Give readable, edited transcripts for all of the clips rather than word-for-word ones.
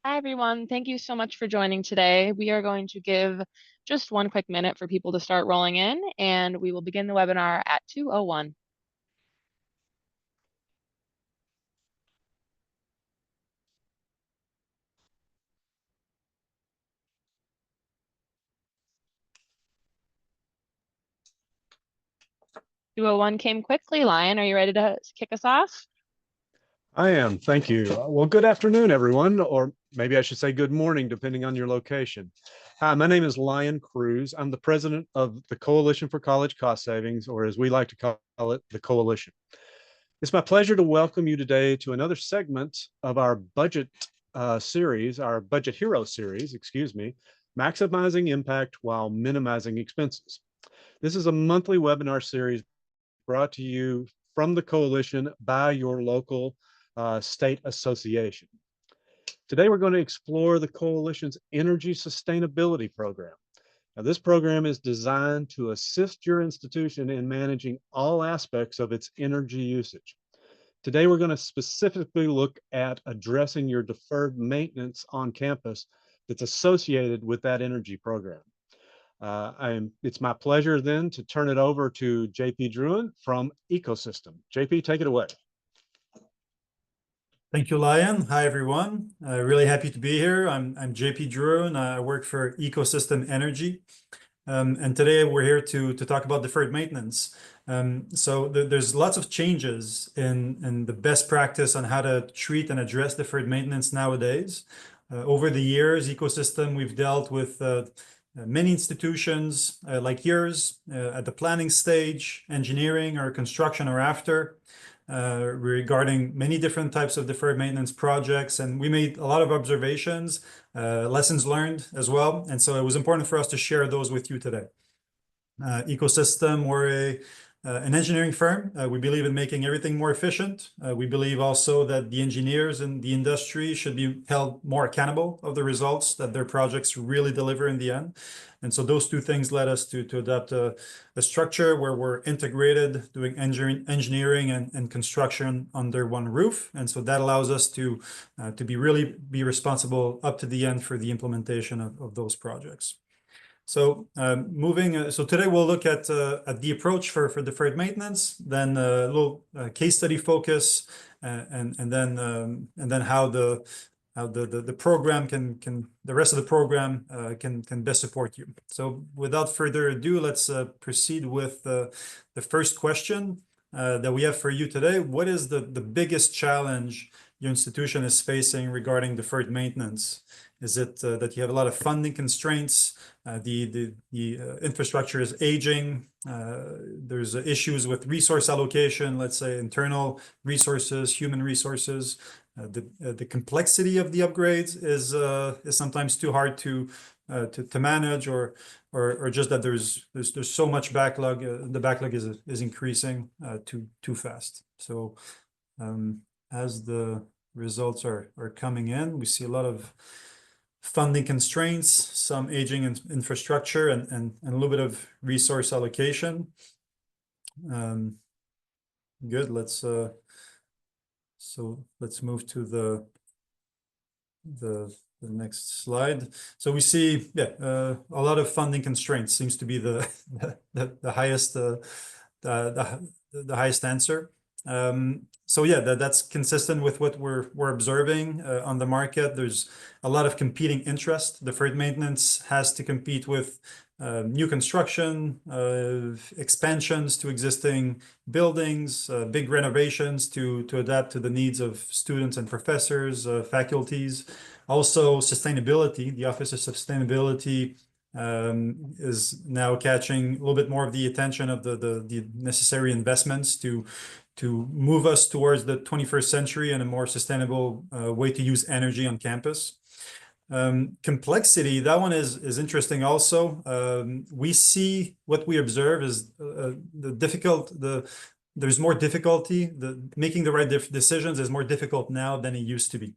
Hi, everyone. Thank you so much for joining today. We are going to give just one quick minute for people to start rolling in, and we will begin the webinar at 2:01. Two oh one came quickly. Lion, are you ready to kick us off? I am. Thank you. Well, good afternoon, everyone, or maybe I should say good morning, depending on your location. Hi, my name is Lion Cruz. I'm the president of the Coalition for College Cost Savings, or as we like to call it, the Coalition. It's my pleasure to welcome you today to another segment of our budget series, our Budget Hero series, excuse me, maximizing impact while minimizing expenses. This is a monthly webinar series brought to you from the coalition by your local state association. Today, we're going to explore the coalition's energy sustainability program. Now, this program is designed to assist your institution in managing all aspects of its energy usage. Today, we're going to specifically look at addressing your deferred maintenance on campus that's associated with that energy program. It's my pleasure then to turn it over to JP Druin from Ecosystem. JP, take it away. Thank you, Lion. Hi, everyone. Really happy to be here. I'm JP Druin. I work for Ecosystem Energy. And today we're here to talk about deferred maintenance. So there's lots of changes in the best practice on how to treat and address deferred maintenance nowadays. Over the years, Ecosystem, we've dealt with many institutions like yours at the planning stage, engineering or construction or after, regarding many different types of deferred maintenance projects. And we made a lot of observations, lessons learned as well. And so it was important for us to share those with you today. Ecosystem, we're an engineering firm. We believe in making everything more efficient. We believe also that the engineers in the industry should be held more accountable of the results that their projects really deliver in the end. And so those two things led us to adopt a structure where we're integrated, doing engineering and construction under one roof. And so that allows us to really be responsible up to the end for the implementation of those projects. So so today we'll look at the approach for deferred maintenance, then a little case study focus, and then how the program the rest of the program can best support you. So without further ado, let's proceed with the first question that we have for you today. What is the biggest challenge your institution is facing regarding deferred maintenance? Is it that you have a lot of funding constraints? The infrastructure is aging. There's issues with resource allocation, let's say internal resources, human resources. The complexity of the upgrades is sometimes too hard to manage, or just that there's so much backlog. The backlog is increasing too fast. So as the results are coming in, we see a lot of funding constraints, some aging infrastructure, and a little bit of resource allocation. Good. Let's move to the next slide. So we see, a lot of funding constraints seems to be the highest the highest answer. So that's consistent with what we're observing on the market. There's a lot of competing interest. Deferred maintenance has to compete with new construction, expansions to existing buildings, big renovations to adapt to the needs of students and professors, faculties. Also, sustainability. The Office of Sustainability is now catching a little bit more of the attention of the necessary investments to move us towards the 21st century and a more sustainable way to use energy on campus. Complexity, that one is interesting also. We see what we observe is there's more difficulty. Making the right decisions is more difficult now than it used to be.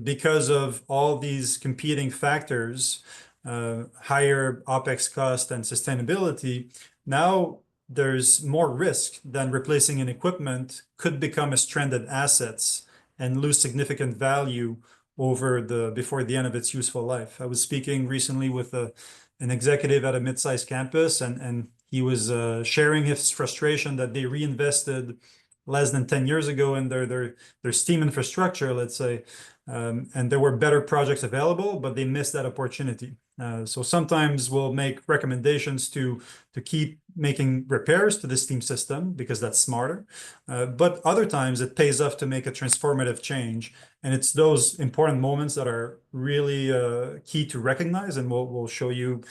Because of all these competing factors, higher OPEX cost and sustainability, now there's more risk than replacing an equipment could become a stranded assets and lose significant value before the end of its useful life. I was speaking recently with an executive at a mid-sized campus, and he was sharing his frustration that they reinvested less than 10 years ago in their STEAM infrastructure, let's say, and there were better projects available, but they missed that opportunity. So sometimes we'll make recommendations to keep making repairs to the STEAM system because that's smarter. But other times it pays off to make a transformative change. And it's those important moments that are really key to recognize. And we'll show you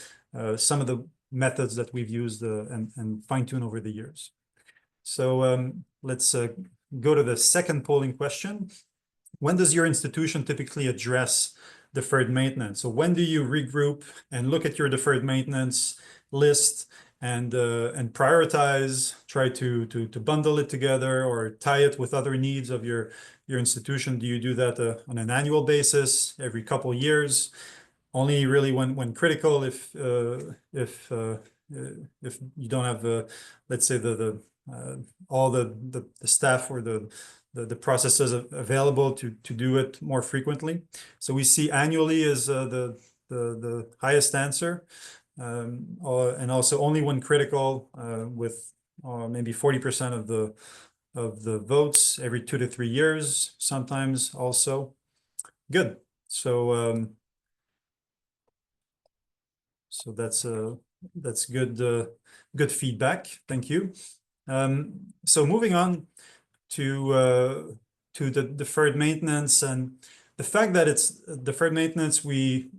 some of the methods that we've used and fine-tune over the years. So let's go to the second polling question. When does your institution typically address deferred maintenance? So when do you regroup and look at your deferred maintenance list and prioritize, try to bundle it together or tie it with other needs of your institution? Do you do that on an annual basis, every couple of years? Only really when critical, if you don't have let's say all the staff or the processes available to do it more frequently. So we see annually as the highest answer, and also only when critical, with maybe 40% of the votes every 2 to 3 years, sometimes also. Good. So so that's good feedback. Thank you. So moving on to the deferred maintenance, and the fact that it's deferred maintenance, we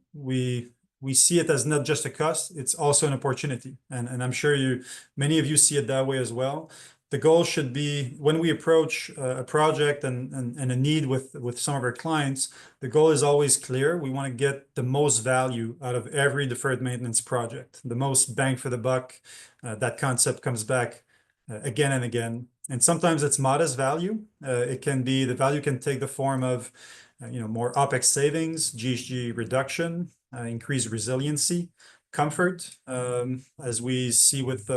see it as not just a cost, it's also an opportunity. And I'm sure many of you see it that way as well. The goal should be, when we approach a project and a need with some of our clients, the goal is always clear. We want to get the most value out of every deferred maintenance project, the most bang for the buck. That concept comes back again and again. And sometimes it's modest value. The value can take the form of more OpEx savings, GHG reduction, increased resiliency, comfort, as we see with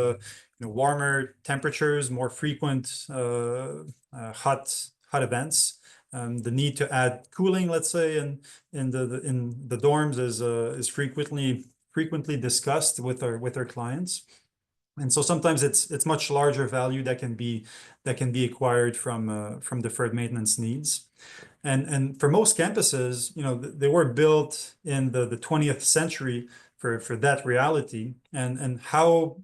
warmer temperatures, more frequent hot events. The need to add cooling, let's say, in the dorms is frequently discussed with our clients. And so sometimes it's much larger value that can be acquired from deferred maintenance needs. And for most campuses, they were built in the 20th century for that reality. And how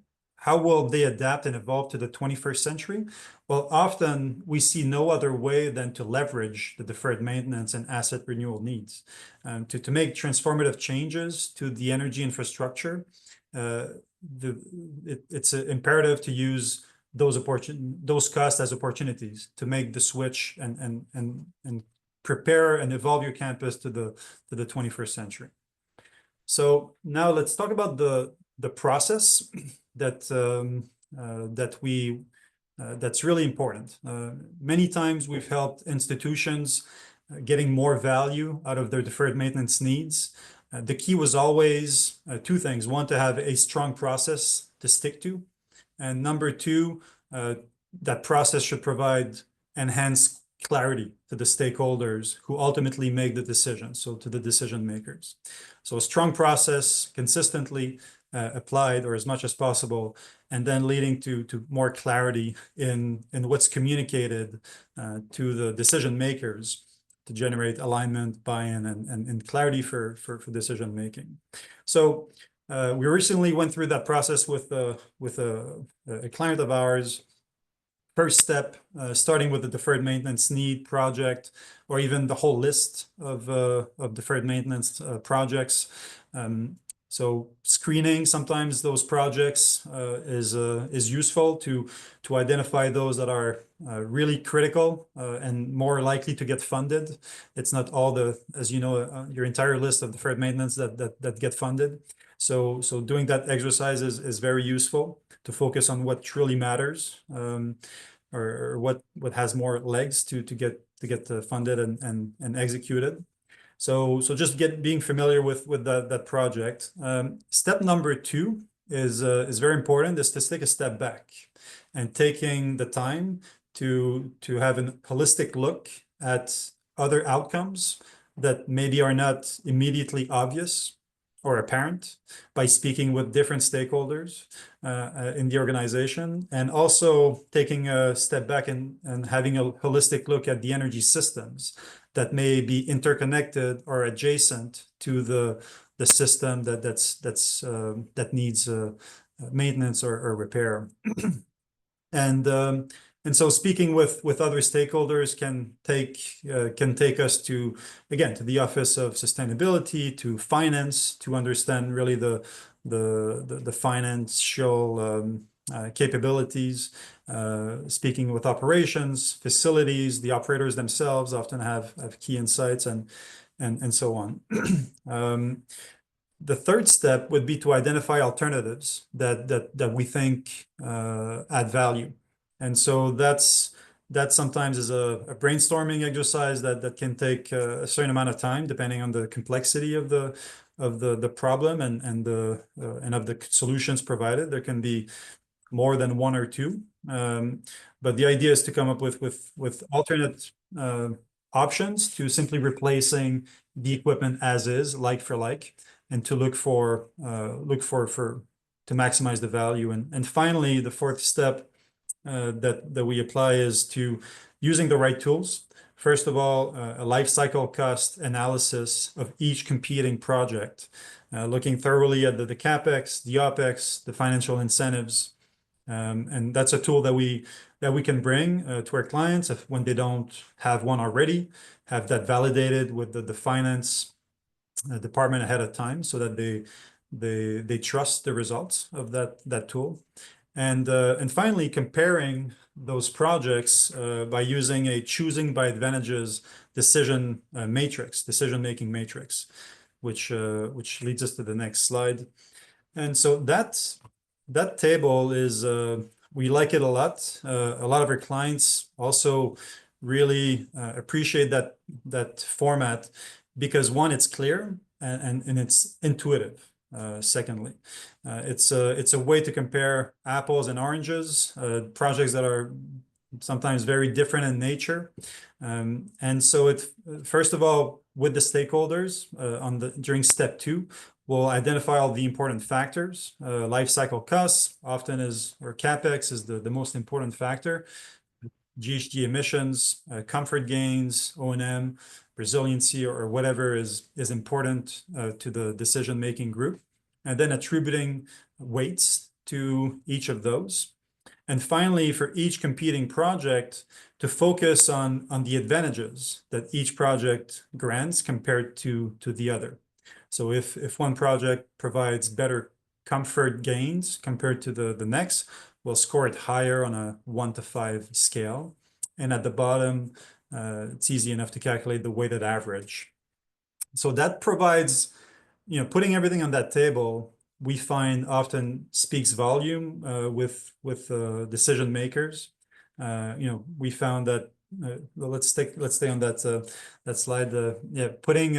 will they adapt and evolve to the 21st century? Well, often we see no other way than to leverage the deferred maintenance and asset renewal needs to make transformative changes to the energy infrastructure. It's imperative to use those costs as opportunities to make the switch and prepare and evolve your campus to the 21st century. So now let's talk about the process that's really important. Many times we've helped institutions getting more value out of their deferred maintenance needs. The key was always two things. One, to have a strong process to stick to. And number two, that process should provide enhanced clarity to the stakeholders who ultimately make the decision, so to the decision makers. So a strong process consistently applied, or as much as possible, and then leading to more clarity in what's communicated to the decision makers, to generate alignment, buy-in, and clarity for decision making. So we recently went through that process with a client of ours. First step, starting with the deferred maintenance need project, or even the whole list of deferred maintenance projects. So screening sometimes those projects is useful to identify those that are really critical and more likely to get funded. It's not all as you know, your entire list of deferred maintenance that get funded. So doing that exercise is very useful to focus on what truly matters, or what has more legs to get funded and executed. So just being familiar with that project. Step number 2 is very important, is to take a step back and taking the time to have a holistic look at other outcomes that maybe are not immediately obvious or apparent by speaking with different stakeholders in the organization, and also taking a step back and having a holistic look at the energy systems that may be interconnected or adjacent to the system that needs maintenance or repair. And so speaking with other stakeholders can take us to, again, to the Office of Sustainability, to finance, to understand really the financial capabilities. Speaking with operations, facilities, the operators themselves often have key insights and so on. The third step would be to identify alternatives that we think add value. And so that sometimes is a brainstorming exercise that can take a certain amount of time, depending on the complexity of the problem and of the solutions provided. There can be more than one or two. But the idea is to come up with alternate options to simply replacing the equipment as is, like for like, and to look for to maximize the value. And finally, the fourth step that we apply is to using the right tools. First of all, a life cycle cost analysis of each competing project, looking thoroughly at the CapEx, the OpEx, the financial incentives. And that's a tool that we can bring to our clients when they don't have one already, have that validated with the finance department ahead of time, so that they trust the results of that tool. And finally, comparing those projects by using a choosing by advantages decision-making matrix, which leads us to the next slide. And so that table is we like it a lot. A lot of our clients also really appreciate that format because, one, it's clear and it's intuitive. Secondly, it's a way to compare apples and oranges, projects that are sometimes very different in nature. And so it's, first of all, with the stakeholders during step 2, we'll identify all the important factors. Life cycle costs often or CapEx is the most important factor. GHG emissions, comfort gains, O&M, resiliency, or whatever is important to the decision-making group, and then attributing weights to each of those. And finally, for each competing project, to focus on the advantages that each project grants compared to the other. So if one project provides better comfort gains compared to the next, we'll score it higher on a 1 to 5 scale. And at the bottom, it's easy enough to calculate the weighted average. So that provides, putting everything on that table, we find often speaks volume with decision makers. We found that let's stay on that slide. Putting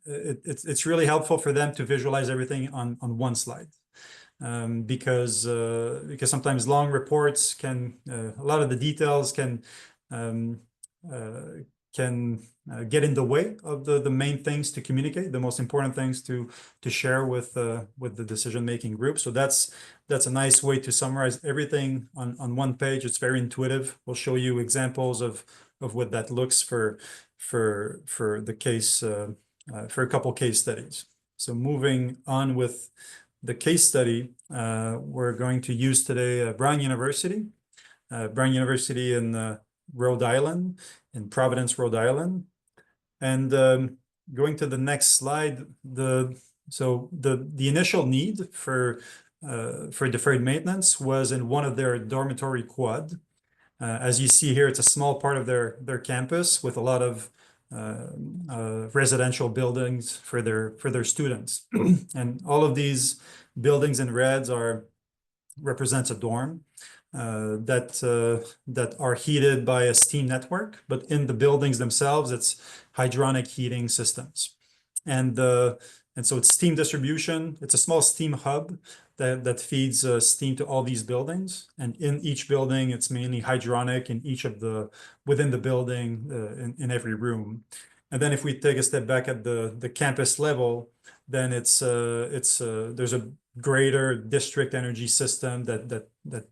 it's really helpful for them to visualize everything on one slide. Because sometimes long reports can a lot of the details can get in the way of the main things to communicate, the most important things to share with the decision-making group. So that's a nice way to summarize everything on one page. It's very intuitive. We'll show you examples of what that looks for the case for a couple case studies. So moving on with the case study, we're going to use today Brown University in Rhode Island, in Providence, Rhode Island. And going to the next slide, the initial need for deferred maintenance was in one of their dormitory quad. As you see here, it's a small part of their campus with a lot of residential buildings for their students. And all of these buildings in reds represents a dorm that are heated by a steam network, but in the buildings themselves, it's hydronic heating systems. And so it's steam distribution. It's a small steam hub that feeds steam to all these buildings. And in each building, it's mainly hydronic in within the building in every room. And then if we take a step back at the campus level, then there's a greater district energy system that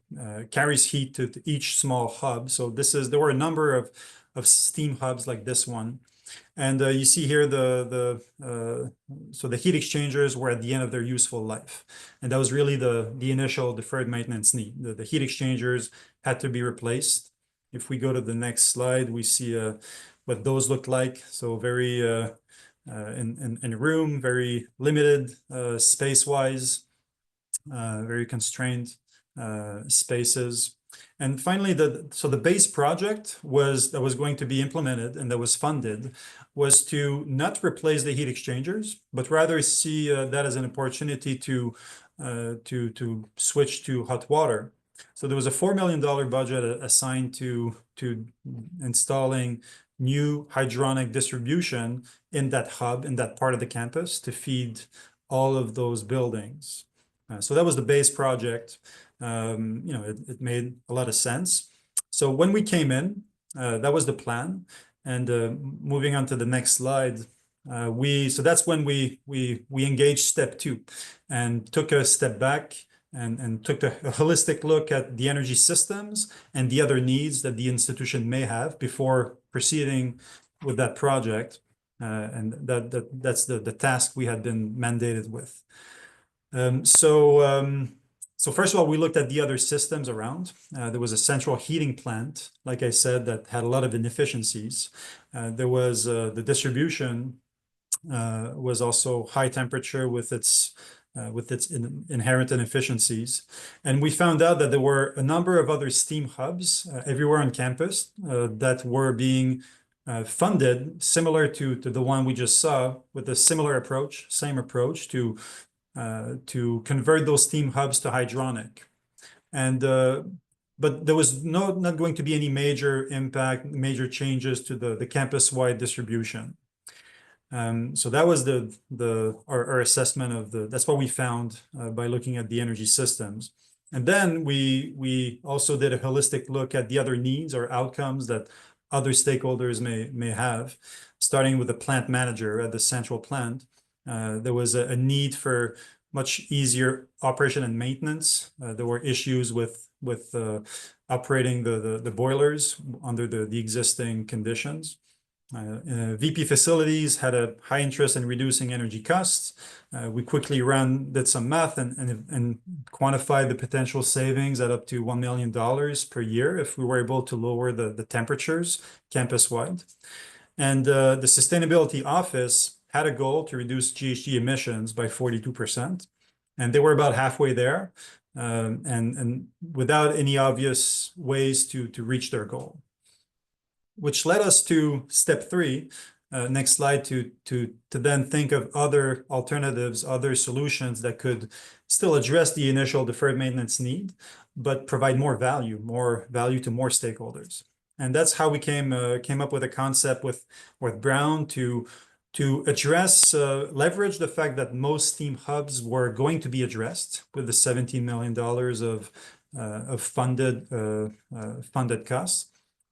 carries heat to each small hub. So there were a number of steam hubs like this one. And you see here so the heat exchangers were at the end of their useful life. And that was really the initial deferred maintenance need. The heat exchangers had to be replaced. If we go to the next slide, we see what those look like. So very in room, very limited space-wise, very constrained spaces. And finally, so the base project that was going to be implemented and that was funded was to not replace the heat exchangers, but rather see that as an opportunity to switch to hot water. So there was a $4 million budget assigned to installing new hydronic distribution in that hub, in that part of the campus, to feed all of those buildings. So that was the base project. It made a lot of sense. So when we came in, that was the plan. And moving on to the next slide, so that's when we engaged step 2 and took a step back and took a holistic look at the energy systems and the other needs that the institution may have before proceeding with that project. And that's the task we had been mandated with. So first of all, we looked at the other systems around. There was a central heating plant, like I said, that had a lot of inefficiencies. There was the distribution was also high temperature with its inherent inefficiencies. And we found out that there were a number of other steam hubs everywhere on campus that were being funded similar to the one we just saw, with a similar approach, same approach to convert those steam hubs to hydronic. And but there was not going to be any major impact, major changes to the campus-wide distribution. So that was our assessment of that's what we found by looking at the energy systems. And then we also did a holistic look at the other needs or outcomes that other stakeholders may have, starting with the plant manager at the central plant. There was a need for much easier operation and maintenance. There were issues with operating the boilers under the existing conditions. VP Facilities had a high interest in reducing energy costs. We quickly did some math and quantified the potential savings at up to $1 million per year if we were able to lower the temperatures campus-wide. And the Sustainability Office had a goal to reduce GHG emissions by 42%. And they were about halfway there, and without any obvious ways to reach their goal. Which led us to step 3, next slide, to then think of other alternatives, other solutions that could still address the initial deferred maintenance need, but provide more value to more stakeholders. And that's how we came up with a concept with Brown to leverage the fact that most steam hubs were going to be addressed with the $17 million of funded costs.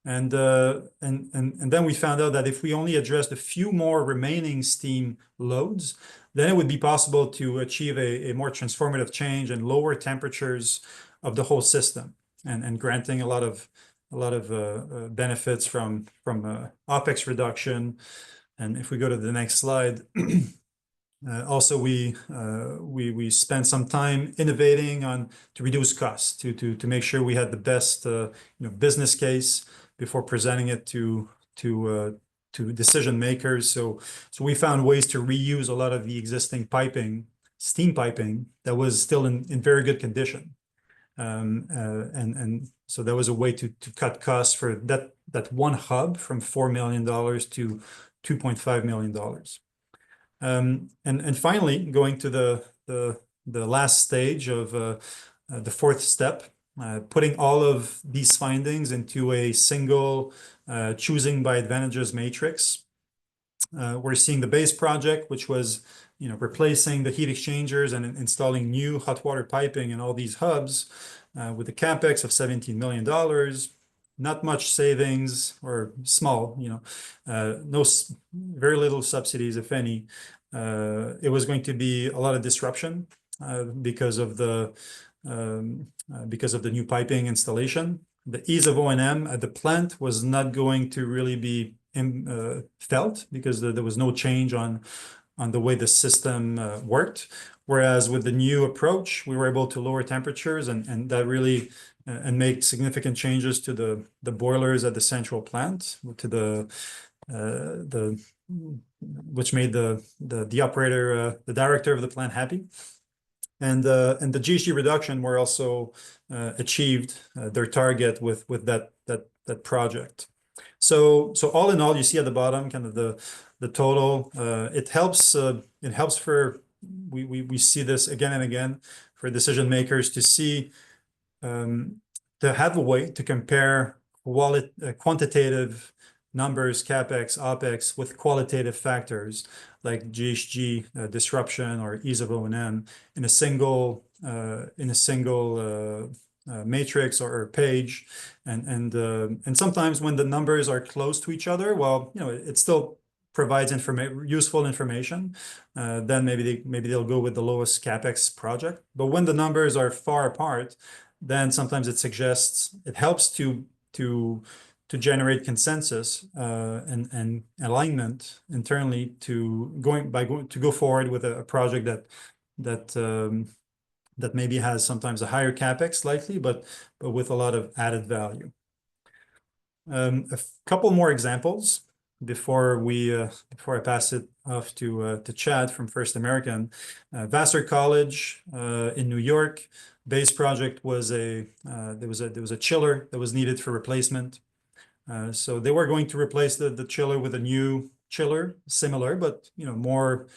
And then we found out that if we only addressed a few more remaining steam loads, then it would be possible to achieve a more transformative change and lower temperatures of the whole system, and granting a lot of benefits from OPEX reduction. And if we go to the next slide, also we spent some time innovating to reduce costs, to make sure we had the best business case before presenting it to decision makers. So we found ways to reuse a lot of the existing steam piping that was still in very good condition. And so that was a way to cut costs for that one hub from $4 million to $2.5 million. And finally, going to the last stage of the 4th step, putting all of these findings into a single choosing by advantages matrix. We're seeing the base project, which was replacing the heat exchangers and installing new hot water piping in all these hubs with a capex of $17 million. not much savings or small, very little subsidies, if any. It was going to be a lot of disruption because of the new piping installation. The ease of O&M at the plant was not going to really be felt because there was no change on the way the system worked. Whereas with the new approach, we were able to lower temperatures and that really and make significant changes to the boilers at the central plant, to which made the operator, the director of the plant happy. And the GHG reduction were also achieved their target with that project. So all in all, you see at the bottom kind of the total. It helps for we see this again and again for decision makers to see to have a way to compare quantitative numbers, CapEx, OpEx, with qualitative factors like GHG disruption or ease of O&M in a single matrix or page, and sometimes when the numbers are close to each other, well, it still provides useful information. Then maybe they'll go with the lowest CapEx project. But when the numbers are far apart, then sometimes it helps to generate consensus and alignment internally to go forward with a project that maybe has sometimes a higher CapEx slightly, but with a lot of added value. A couple more examples before I pass it off to Chad from First American. Vassar College in New York. Base project was there was a chiller that was needed for replacement. So they were going to replace the chiller with a new chiller, similar, but more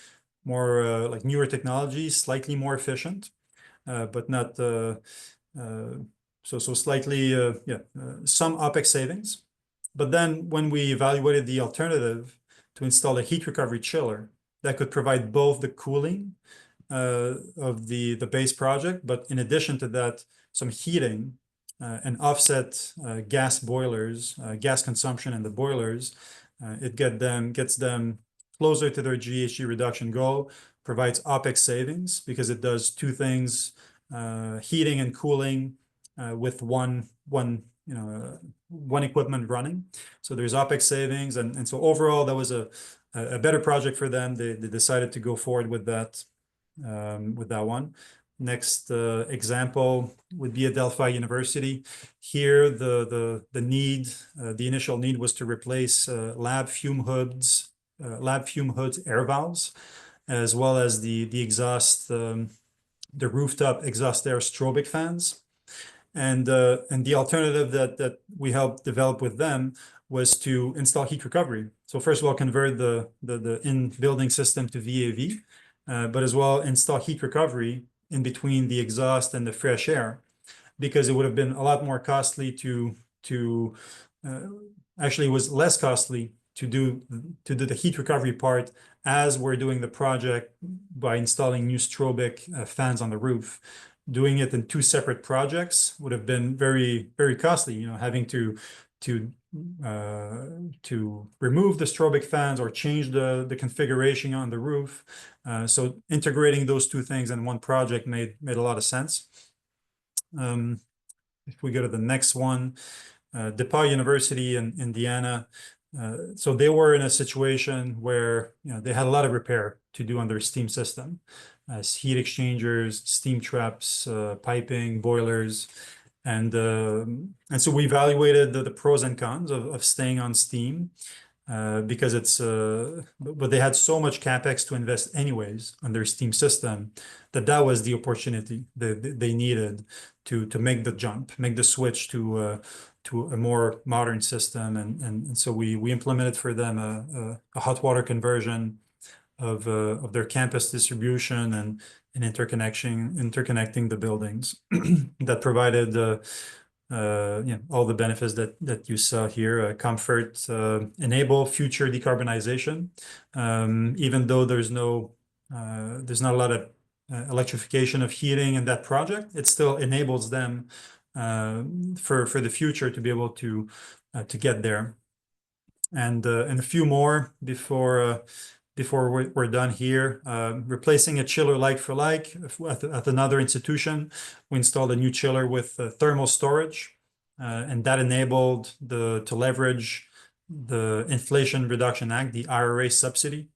like newer technology, slightly more efficient, but not so slightly some OpEx savings. But then when we evaluated the alternative to install a heat recovery chiller that could provide both the cooling of the base project, but in addition to that, some heating and offset gas boilers, gas consumption in the boilers, it gets them closer to their GHG reduction goal, provides OpEx savings because it does two things, heating and cooling with one equipment running. So there's OpEx savings, and so overall that was a better project for them. They decided to go forward with that one. Next example would be at Delphi University. Here, the initial need was to replace lab fume hoods air valves, as well as the exhaust, the rooftop exhaust air strobic fans. And the alternative that we helped develop with them was to install heat recovery. So first of all, convert the in-building system to VAV, but as well install heat recovery in between the exhaust and the fresh air, because it would have been a lot more costly actually it was less costly to do the heat recovery part as we're doing the project by installing new strobic fans on the roof. Doing it in two separate projects would have been very, very costly, having to remove the strobic fans or change the configuration on the roof. So integrating those two things in one project made a lot of sense. If we go to the next one, DePauw University in Indiana. So they were in a situation where they had a lot of repair to do on their steam system, as heat exchangers, steam traps, piping, boilers. And so we evaluated the pros and cons of staying on steam because but they had so much CapEx to invest anyways on their steam system that was the opportunity that they needed to make the jump, make the switch to a more modern system. And so we implemented for them a hot water conversion of their campus distribution and interconnecting the buildings that provided all the benefits that you saw here, comfort, enable future decarbonization. Even though there's not a lot of electrification of heating in that project, it still enables them for the future to be able to get there. And a few more before we're done here. Replacing a chiller like for like at another institution, we installed a new chiller with thermal storage, and that enabled to leverage the Inflation Reduction Act, the IRA subsidy,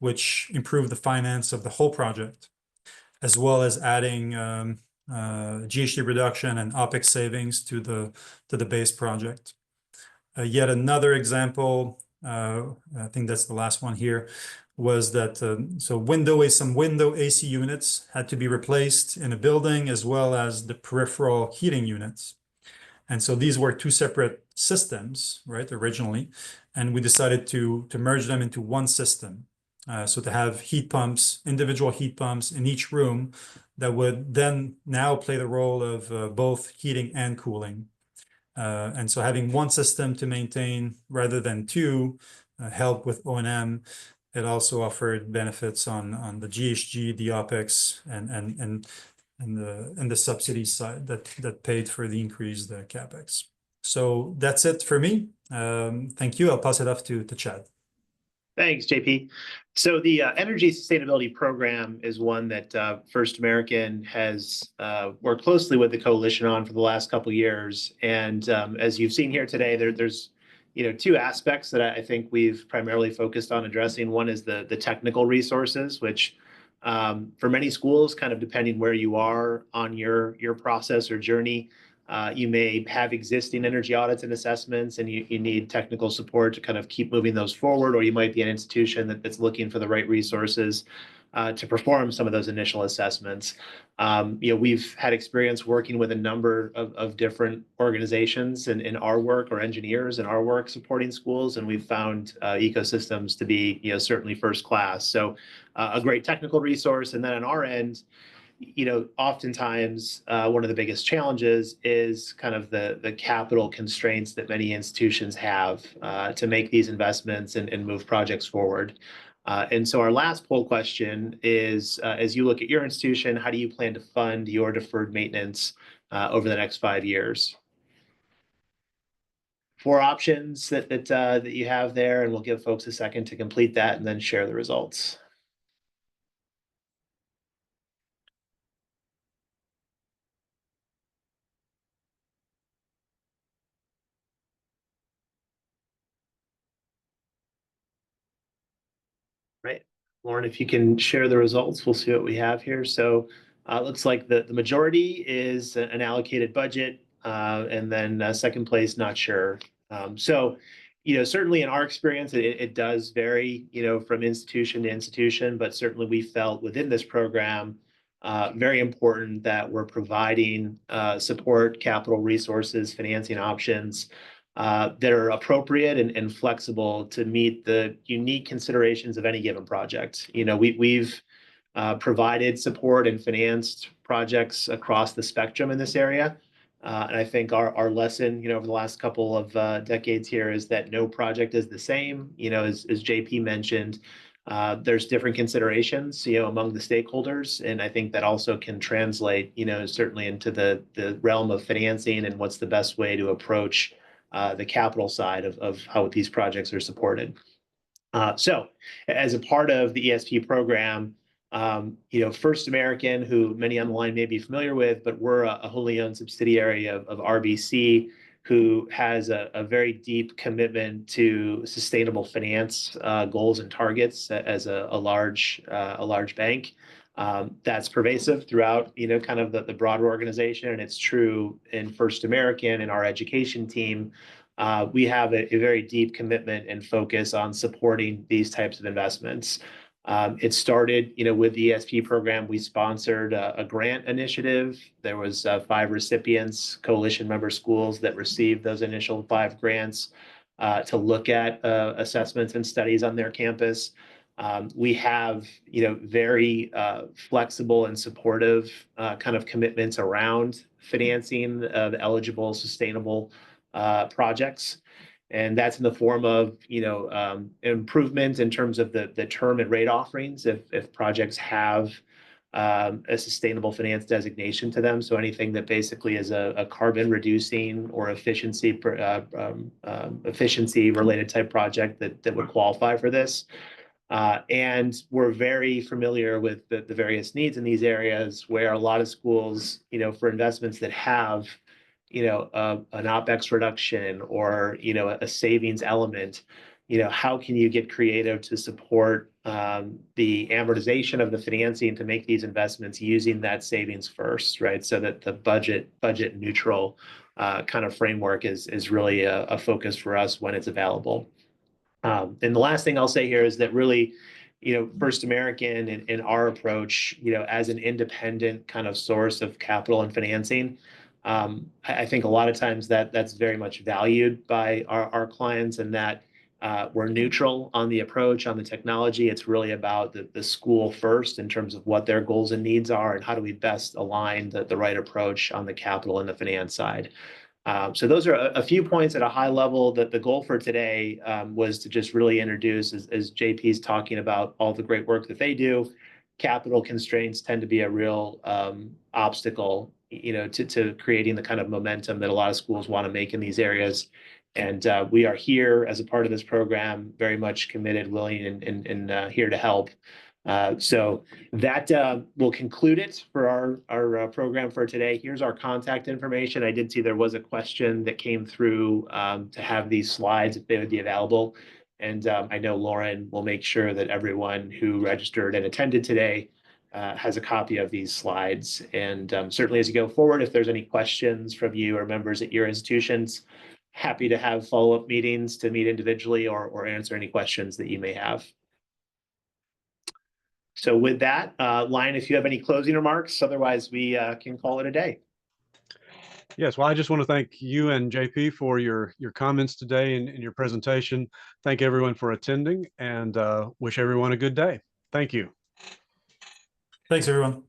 which improved the finance of the whole project, as well as adding GHG reduction and OPEX savings to the base project. Yet another example, I think that's the last one here, was that some window AC units had to be replaced in a building, as well as the peripheral heating units. And so these were two separate systems, right, originally, and we decided to merge them into one system. So to have heat pumps, individual heat pumps in each room that would then now play the role of both heating and cooling. And so having one system to maintain rather than two helped with O&M. It also offered benefits on the GHG, the OPEX, and the subsidy side that paid for the increased CapEx. So that's it for me. Thank you. I'll pass it off to Chad. Thanks, JP. So the Energy Sustainability Program is one that First American has worked closely with the coalition on for the last couple of years. And as you've seen here today, there's two aspects that I think we've primarily focused on addressing. One is the technical resources, which for many schools, kind of depending where you are on your process or journey, you may have existing energy audits and assessments, and you need technical support to kind of keep moving those forward, or you might be an institution that's looking for the right resources to perform some of those initial assessments. We've had experience working with a number of different organizations in our work, or engineers in our work supporting schools, and we've found ecosystems to be certainly first class. So a great technical resource. And then on our end, oftentimes one of the biggest challenges is kind of the capital constraints that many institutions have to make these investments and move projects forward. And so our last poll question is, as you look at your institution, how do you plan to fund your deferred maintenance over the next 5 years? 4 options that you have there, and we'll give folks a second to complete that and then share the results. Right. Lauren, if you can share the results, we'll see what we have here. So it looks like the majority is an allocated budget, and then second place, not sure. So, certainly in our experience, it does vary, from institution to institution, but certainly we felt within this program, very important that we're providing support, capital resources, financing options that are appropriate and flexible to meet the unique considerations of any given project. We've provided support and financed projects across the spectrum in this area. And I think our lesson, over the last couple of decades here is that no project is the same. As JP mentioned, there's different considerations, among the stakeholders. And I think that also can translate, certainly into the realm of financing and what's the best way to approach the capital side of how these projects are supported. So as a part of the ESP program, First American, who many on the line may be familiar with, but we're a wholly owned subsidiary of RBC, who has a very deep commitment to sustainable finance goals and targets as a large bank. That's pervasive throughout, kind of the broader organization, and it's true in First American and our education team. We have a very deep commitment and focus on supporting these types of investments. It started, with the ESP program. We sponsored a grant initiative. There was 5 recipients, coalition member schools, that received those initial 5 grants to look at assessments and studies on their campus. We have, very flexible and supportive kind of commitments around financing the eligible sustainable projects. And that's in the form of, improvement in terms of the term and rate offerings. If projects have a sustainable finance designation to them. So anything that basically is a carbon reducing or efficiency related type project that would qualify for this. And we're very familiar with the various needs in these areas where a lot of schools, for investments that have, an OpEx reduction or, a savings element, how can you get creative to support the amortization of the financing to make these investments using that savings first, right? So that the budget neutral kind of framework is really a focus for us when it's available. And the last thing I'll say here is that really, First American in our approach, as an independent kind of source of capital and financing, I think a lot of times that's very much valued by our clients, and that we're neutral on the approach, on the technology. It's really about the school first in terms of what their goals and needs are, and how do we best align the right approach on the capital and the finance side. So those are a few points at a high level. That the goal for today was to just really introduce, as JP's talking about all the great work that they do. Capital constraints tend to be a real obstacle, to creating the kind of momentum that a lot of schools want to make in these areas. And we are here as a part of this program, very much committed, willing, and here to help. So that will conclude it for our program for today. Here's our contact information. I did see there was a question that came through to have these slides, if they would be available. And I know Lauren will make sure that everyone who registered and attended today has a copy of these slides. And certainly as you go forward, if there's any questions from you or members at your institutions, happy to have follow-up meetings to meet individually or answer any questions that you may have. So with that, Lion, if you have any closing remarks, otherwise we can call it a day. Yes, well, I just want to thank you and JP for your comments today and your presentation. Thank everyone for attending, and wish everyone a good day. Thank you. Thanks, everyone.